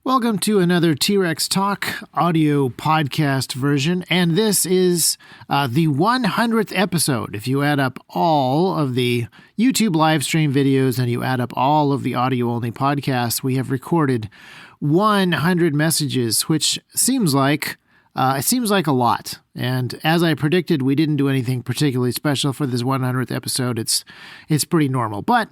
Welcome to another T.Rex Talk audio podcast version, and this is the 100th episode. If you add up all of the YouTube live stream videos and you add up all of the audio-only podcasts, we have recorded 100 messages, which seems like a lot. And as I predicted, we didn't do anything particularly special for this 100th episode. It's pretty normal. But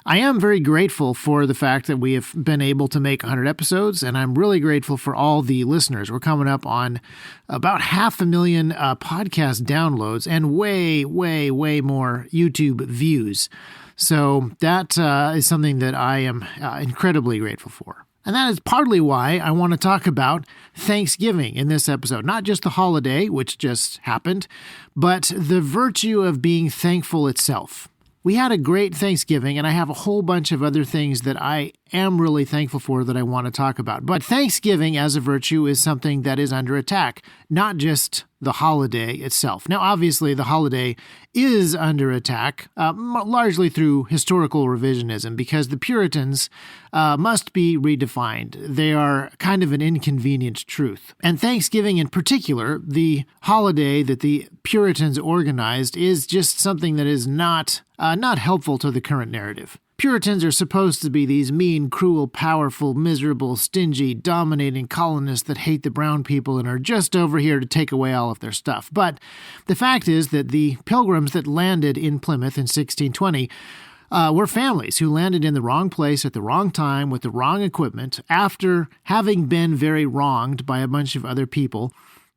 I am very grateful for the fact that we have been able to make 100 episodes, and I'm really grateful for all the listeners. We're coming up on about 500,000 podcast downloads and way more YouTube views. So that is something that I am incredibly grateful for. And that is partly why I want to talk about Thanksgiving in this episode. Not just the holiday, which just happened, but the virtue of being thankful itself. We had a great Thanksgiving, and I have a whole bunch of other things that I am really thankful for that I want to talk about. But Thanksgiving as a virtue is something that is under attack, not just the holiday itself. Now, obviously, the holiday is under attack, largely through historical revisionism, because the Puritans must be redefined. They are kind of an inconvenient truth. And Thanksgiving in particular, the holiday that the Puritans organized, is just something that is not helpful to the current narrative. Puritans are supposed to be these mean, cruel, powerful, miserable, stingy, dominating colonists that hate the brown people and are just over here to take away all of their stuff. But the fact is that the pilgrims that landed in Plymouth in 1620 were families who landed in the wrong place at the wrong time with the wrong equipment after having been very wronged by a bunch of other people.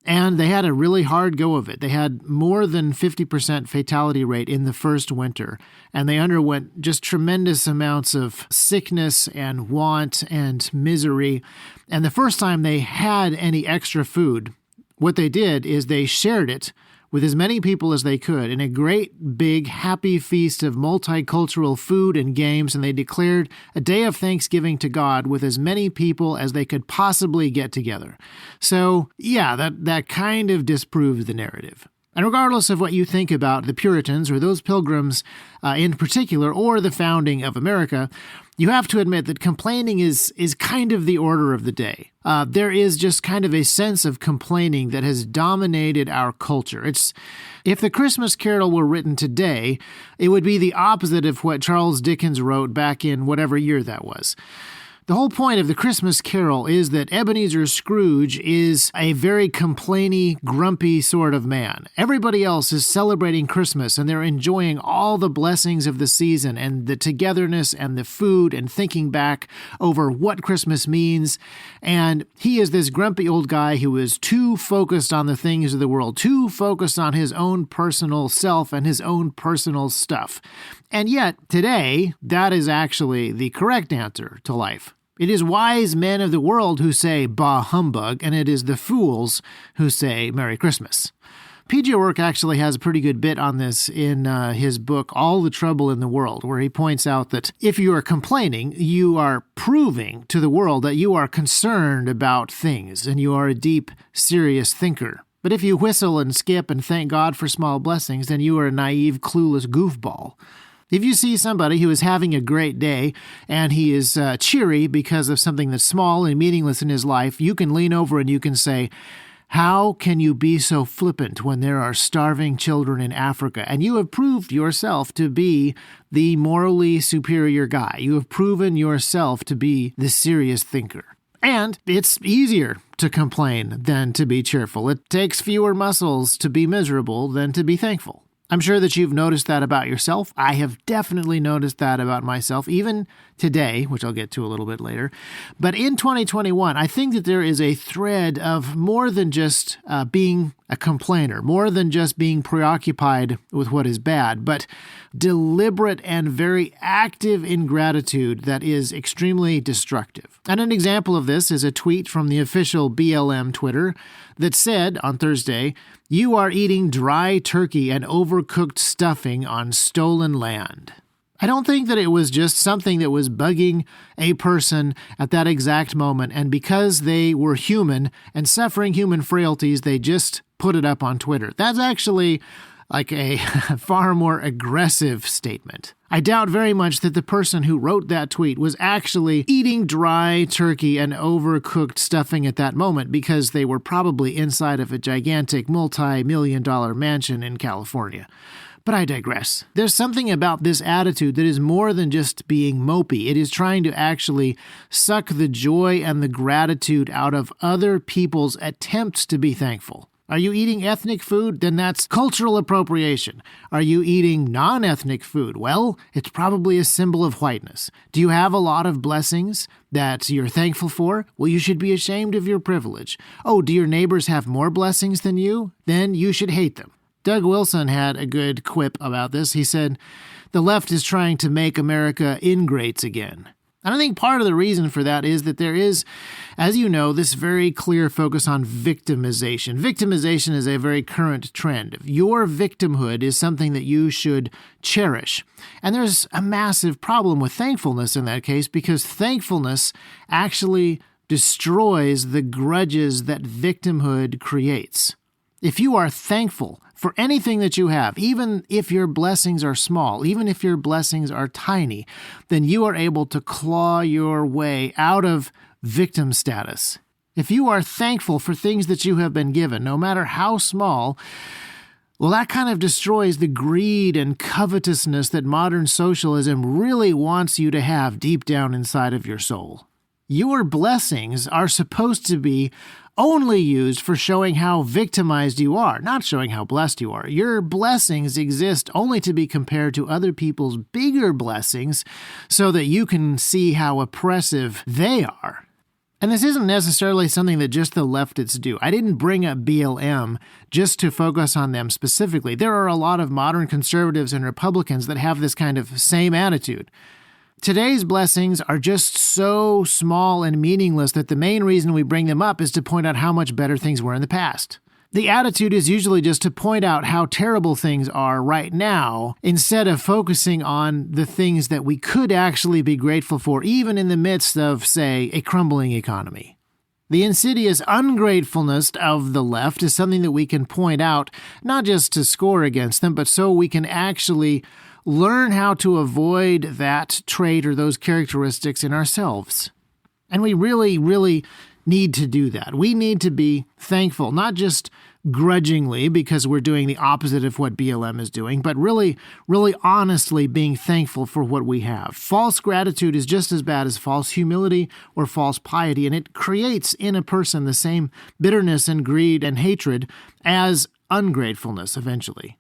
And they had a really hard go of it. They had more than 50% fatality rate in the first winter, and they underwent just tremendous amounts of sickness and want and misery. And the first time they had any extra food, what they did is they shared it with as many people as they could in a great, big, happy feast of multicultural food and games, and they declared a day of thanksgiving to God with as many people as they could possibly get together. So, yeah, that kind of disproves the narrative. And regardless of what you think about the Puritans or those pilgrims in particular, or the founding of America, you have to admit that complaining is kind of the order of the day. There is just kind of a sense of complaining that has dominated our culture. If the Christmas Carol were written today, it would be the opposite of what Charles Dickens wrote back in whatever year that was. The whole point of the Christmas Carol is that Ebenezer Scrooge is a very complainy, grumpy sort of man. Everybody else is celebrating Christmas, and they're enjoying all the blessings of the season and the togetherness and the food and thinking back over what Christmas means. And he is this grumpy old guy who is too focused on the things of the world, too focused on his own personal self and his own personal stuff. And yet, today, that is actually the correct answer to life. It is wise men of the world who say, bah humbug, and it is the fools who say, Merry Christmas. P.J. O'Rourke actually has a pretty good bit on this in his book, All the Trouble in the World, where he points out that if you are complaining, you are proving to the world that you are concerned about things, and you are a deep, serious thinker. But if you whistle and skip and thank God for small blessings, then you are a naive, clueless goofball. If you see somebody who is having a great day and he is cheery because of something that's small and meaningless in his life, you can lean over and you can say, how can you be so flippant when there are starving children in Africa? And you have proved yourself to be the morally superior guy. You have proven yourself to be the serious thinker. And it's easier to complain than to be cheerful. It takes fewer muscles to be miserable than to be thankful. I'm sure that you've noticed that about yourself. I have definitely noticed that about myself, even today, which I'll get to a little bit later. But in 2021, I think that there is a thread of more than just being a complainer, more than just being preoccupied with what is bad, but deliberate and very active ingratitude that is extremely destructive. And an example of this is a tweet from the official BLM Twitter that said on Thursday, "You are eating dry turkey and overcooked stuffing on stolen land." I don't think that it was just something that was bugging a person at that exact moment, and because they were human and suffering human frailties, they just put it up on Twitter. That's actually like a far more aggressive statement. I doubt very much that the person who wrote that tweet was actually eating dry turkey and overcooked stuffing at that moment, because they were probably inside of a gigantic multi-million-dollar mansion in California. But I digress. There's something about this attitude that is more than just being mopey. It is trying to actually suck the joy and the gratitude out of other people's attempts to be thankful. Are you eating ethnic food? Then that's cultural appropriation. Are you eating non-ethnic food? Well, it's probably a symbol of whiteness. Do you have a lot of blessings that you're thankful for? Well, you should be ashamed of your privilege. Oh, do your neighbors have more blessings than you? Then you should hate them. Doug Wilson had a good quip about this. He said, "The left is trying to make America ingrates again." And I think part of the reason for that is that there is, as you know, this very clear focus on victimization. Victimization is a very current trend. Your victimhood is something that you should cherish. And there's a massive problem with thankfulness in that case, because thankfulness actually destroys the grudges that victimhood creates. If you are thankful for anything that you have, even if your blessings are small, even if your blessings are tiny, then you are able to claw your way out of victim status. If you are thankful for things that you have been given, no matter how small, well, that kind of destroys the greed and covetousness that modern socialism really wants you to have deep down inside of your soul. Your blessings are supposed to be only used for showing how victimized you are, not showing how blessed you are. Your blessings exist only to be compared to other people's bigger blessings so that you can see how oppressive they are. And this isn't necessarily something that just the leftists do. I didn't bring up BLM just to focus on them specifically. There are a lot of modern conservatives and Republicans that have this kind of same attitude. Today's blessings are just so small and meaningless that the main reason we bring them up is to point out how much better things were in the past. The attitude is usually just to point out how terrible things are right now, instead of focusing on the things that we could actually be grateful for, even in the midst of, say, a crumbling economy. The insidious ungratefulness of the left is something that we can point out, not just to score against them, but so we can actually learn how to avoid that trait or those characteristics in ourselves. And we really, really need to do that. We need to be thankful, not just grudgingly because we're doing the opposite of what BLM is doing, but really, really honestly being thankful for what we have. False gratitude is just as bad as false humility or false piety, and it creates in a person the same bitterness and greed and hatred as ungratefulness eventually.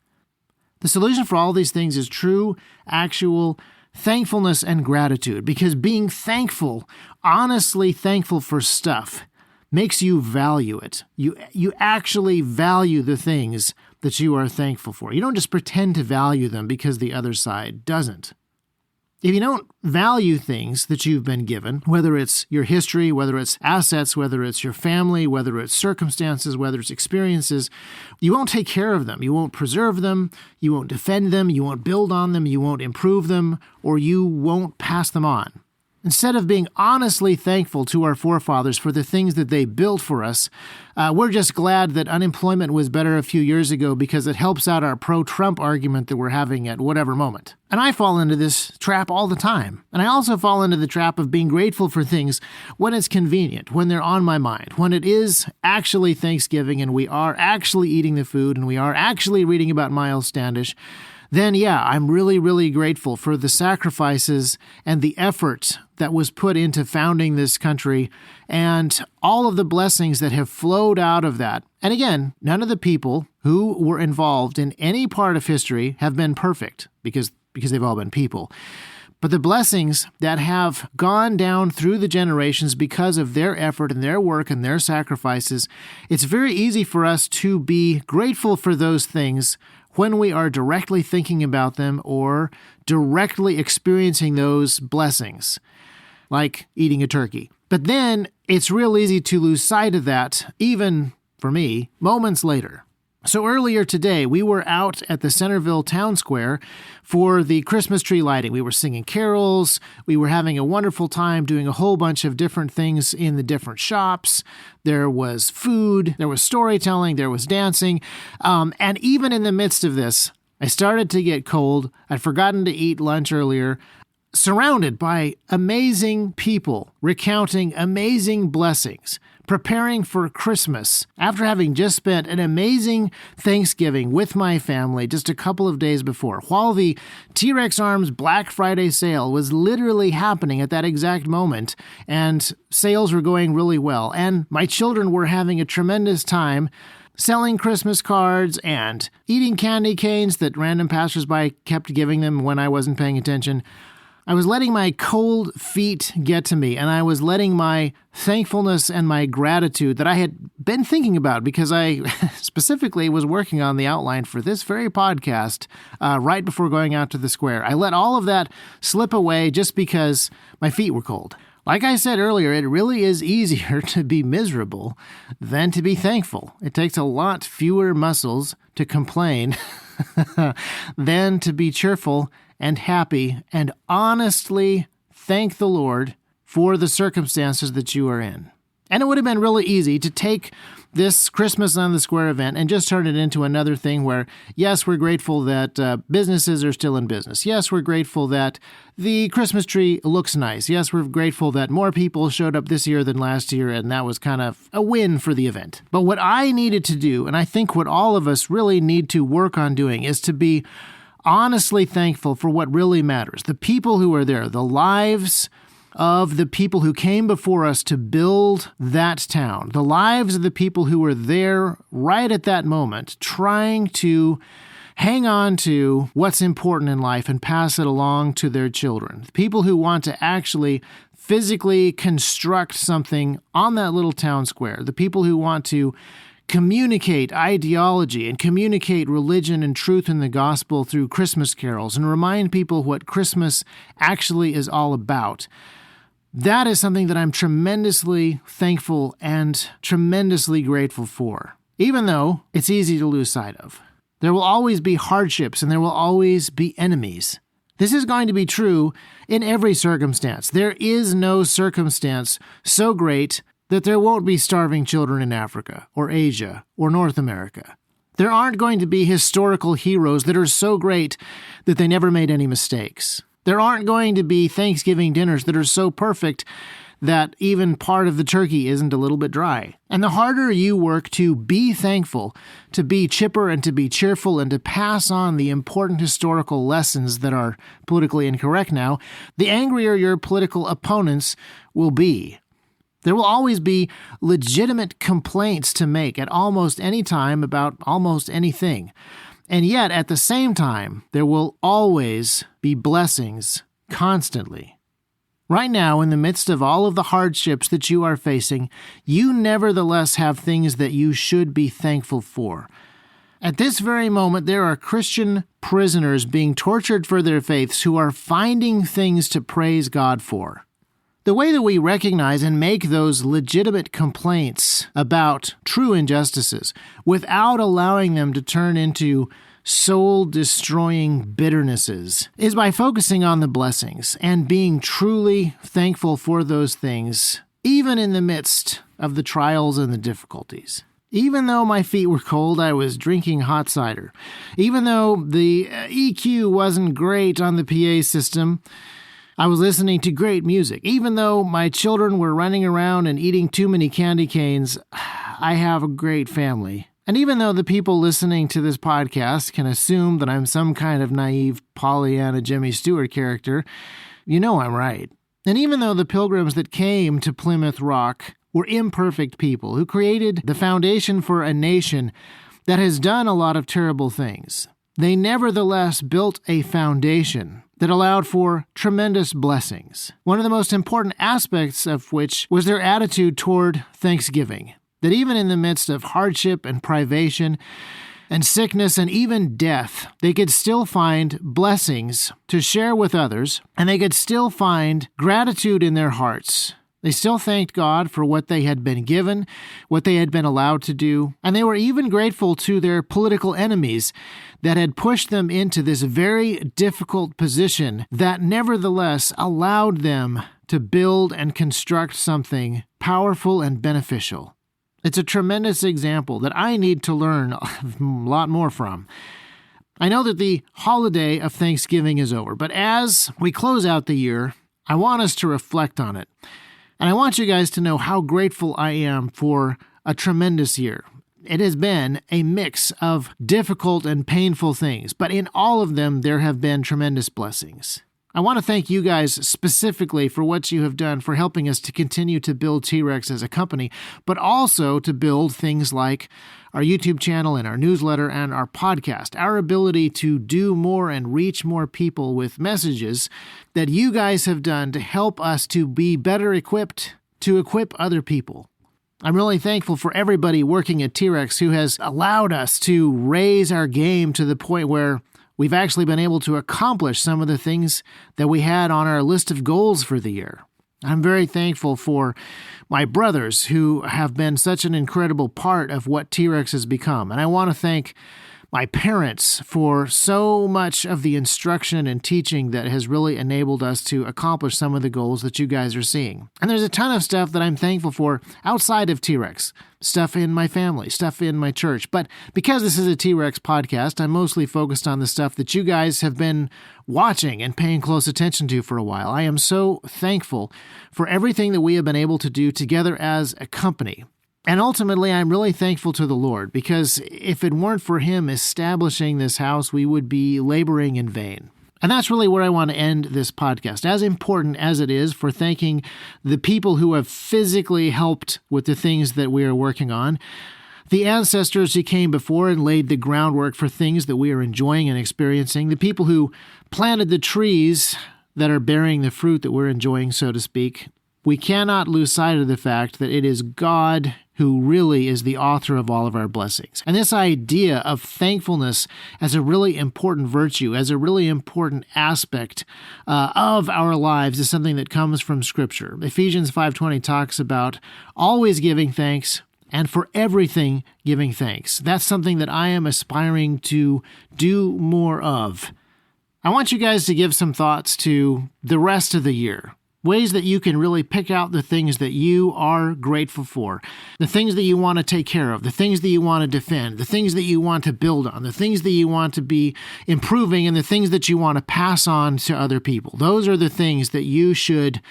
The solution for all these things is true, actual thankfulness and gratitude, because being thankful, honestly thankful for stuff, makes you value it. You actually value the things that you are thankful for. You don't just pretend to value them because the other side doesn't. If you don't value things that you've been given, whether it's your history, whether it's assets, whether it's your family, whether it's circumstances, whether it's experiences, you won't take care of them. You won't preserve them. You won't defend them. You won't build on them. You won't improve them, or you won't pass them on. Instead of being honestly thankful to our forefathers for the things that they built for us, we're just glad that unemployment was better a few years ago because it helps out our pro-Trump argument that we're having at whatever moment. And I fall into this trap all the time. And I also fall into the trap of being grateful for things when it's convenient, when they're on my mind, when it is actually Thanksgiving and we are actually eating the food and we are actually reading about Miles Standish. Then yeah, I'm really, really grateful for the sacrifices and the effort that was put into founding this country and all of the blessings that have flowed out of that. And again, none of the people who were involved in any part of history have been perfect because they've all been people. But the blessings that have gone down through the generations because of their effort and their work and their sacrifices, it's very easy for us to be grateful for those things when we are directly thinking about them or directly experiencing those blessings, like eating a turkey. But then it's real easy to lose sight of that, even, for me, moments later. So earlier today, we were out at the Centerville Town Square for the Christmas tree lighting. We were singing carols. We were having a wonderful time doing a whole bunch of different things in the different shops. There was food, there was storytelling, there was dancing. And even in the midst of this, I started to get cold. I'd forgotten to eat lunch earlier. Surrounded by amazing people recounting amazing blessings, preparing for Christmas after having just spent an amazing Thanksgiving with my family just a couple of days before, while the T.Rex Arms Black Friday sale was literally happening at that exact moment, and sales were going really well, and my children were having a tremendous time selling Christmas cards and eating candy canes that random passersby kept giving them when I wasn't paying attention. I was letting my cold feet get to me, and I was letting my thankfulness and my gratitude that I had been thinking about, because I specifically was working on the outline for this very podcast right before going out to the square. I let all of that slip away just because my feet were cold. Like I said earlier, it really is easier to be miserable than to be thankful. It takes a lot fewer muscles to complain than to be cheerful and happy and honestly thank the Lord for the circumstances that you are in. And it would have been really easy to take this Christmas on the Square event and just turn it into another thing where, yes, we're grateful that businesses are still in business. Yes, we're grateful that the Christmas tree looks nice. Yes, we're grateful that more people showed up this year than last year, and that was kind of a win for the event. But what I needed to do, and I think what all of us really need to work on doing, is to be honestly thankful for what really matters. The people who are there, the lives of the people who came before us to build that town, the lives of the people who were there right at that moment, trying to hang on to what's important in life and pass it along to their children. The people who want to actually physically construct something on that little town square. The people who want to communicate ideology and communicate religion and truth in the gospel through Christmas carols and remind people what Christmas actually is all about. That is something that I'm tremendously thankful and tremendously grateful for, even though it's easy to lose sight of. There will always be hardships and there will always be enemies. This is going to be true in every circumstance. There is no circumstance so great that there won't be starving children in Africa or Asia or North America. There aren't going to be historical heroes that are so great that they never made any mistakes. There aren't going to be Thanksgiving dinners that are so perfect that even part of the turkey isn't a little bit dry. And the harder you work to be thankful, to be chipper and to be cheerful and to pass on the important historical lessons that are politically incorrect now, the angrier your political opponents will be. There will always be legitimate complaints to make at almost any time about almost anything. And yet, at the same time, there will always be blessings constantly. Right now, in the midst of all of the hardships that you are facing, you nevertheless have things that you should be thankful for. At this very moment, there are Christian prisoners being tortured for their faiths who are finding things to praise God for. The way that we recognize and make those legitimate complaints about true injustices without allowing them to turn into soul-destroying bitternesses is by focusing on the blessings and being truly thankful for those things, even in the midst of the trials and the difficulties. Even though my feet were cold, I was drinking hot cider. Even though the EQ wasn't great on the PA system, I was listening to great music. Even though my children were running around and eating too many candy canes, I have a great family. And even though the people listening to this podcast can assume that I'm some kind of naive Pollyanna Jimmy Stewart character, you know I'm right. And even though the pilgrims that came to Plymouth Rock were imperfect people who created the foundation for a nation that has done a lot of terrible things, they nevertheless built a foundation that allowed for tremendous blessings. One of the most important aspects of which was their attitude toward Thanksgiving, that even in the midst of hardship and privation and sickness and even death, they could still find blessings to share with others, and they could still find gratitude in their hearts They still thanked God for what they had been given, what they had been allowed to do, and they were even grateful to their political enemies that had pushed them into this very difficult position that nevertheless allowed them to build and construct something powerful and beneficial. It's a tremendous example that I need to learn a lot more from. I know that the holiday of Thanksgiving is over, but as we close out the year, I want us to reflect on it. And I want you guys to know how grateful I am for a tremendous year. It has been a mix of difficult and painful things, but in all of them, there have been tremendous blessings. I want to thank you guys specifically for what you have done for helping us to continue to build T.Rex as a company, but also to build things like our YouTube channel and our newsletter and our podcast, our ability to do more and reach more people with messages that you guys have done to help us to be better equipped to equip other people. I'm really thankful for everybody working at T.Rex who has allowed us to raise our game to the point where we've actually been able to accomplish some of the things that we had on our list of goals for the year. I'm very thankful for my brothers who have been such an incredible part of what T.Rex has become. And I want to thank my parents for so much of the instruction and teaching that has really enabled us to accomplish some of the goals that you guys are seeing. And there's a ton of stuff that I'm thankful for outside of T.Rex, stuff in my family, stuff in my church. But because this is a T.Rex podcast, I'm mostly focused on the stuff that you guys have been watching and paying close attention to for a while. I am so thankful for everything that we have been able to do together as a company. And ultimately, I'm really thankful to the Lord, because if it weren't for Him establishing this house, we would be laboring in vain. And that's really where I want to end this podcast, as important as it is for thanking the people who have physically helped with the things that we are working on, the ancestors who came before and laid the groundwork for things that we are enjoying and experiencing, the people who planted the trees that are bearing the fruit that we're enjoying, so to speak. We cannot lose sight of the fact that it is God who really is the author of all of our blessings. And this idea of thankfulness as a really important virtue, as a really important aspect of our lives is something that comes from Scripture. Ephesians 5:20 talks about always giving thanks and for everything giving thanks. That's something that I am aspiring to do more of. I want you guys to give some thoughts to the rest of the year. Ways that you can really pick out the things that you are grateful for, the things that you want to take care of, the things that you want to defend, the things that you want to build on, the things that you want to be improving, and the things that you want to pass on to other people. Those are the things that you should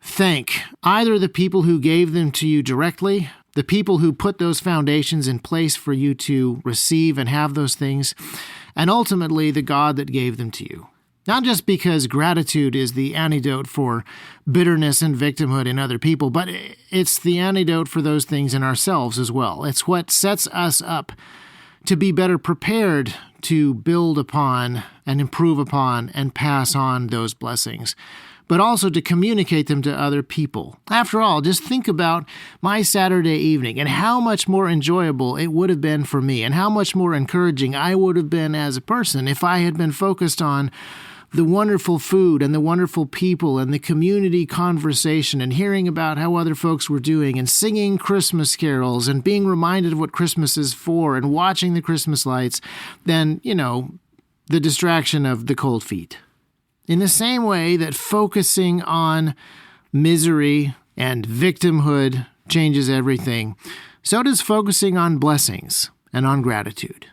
thank either the people who gave them to you directly, the people who put those foundations in place for you to receive and have those things, and ultimately the God that gave them to you. Not just because gratitude is the antidote for bitterness and victimhood in other people, but it's the antidote for those things in ourselves as well. It's what sets us up to be better prepared to build upon and improve upon and pass on those blessings, but also to communicate them to other people. After all, just think about my Saturday evening and how much more enjoyable it would have been for me and how much more encouraging I would have been as a person if I had been focused on the wonderful food and the wonderful people and the community conversation and hearing about how other folks were doing and singing Christmas carols and being reminded of what Christmas is for and watching the Christmas lights than, the distraction of the cold feet. In the same way that focusing on misery and victimhood changes everything, so does focusing on blessings and on gratitude.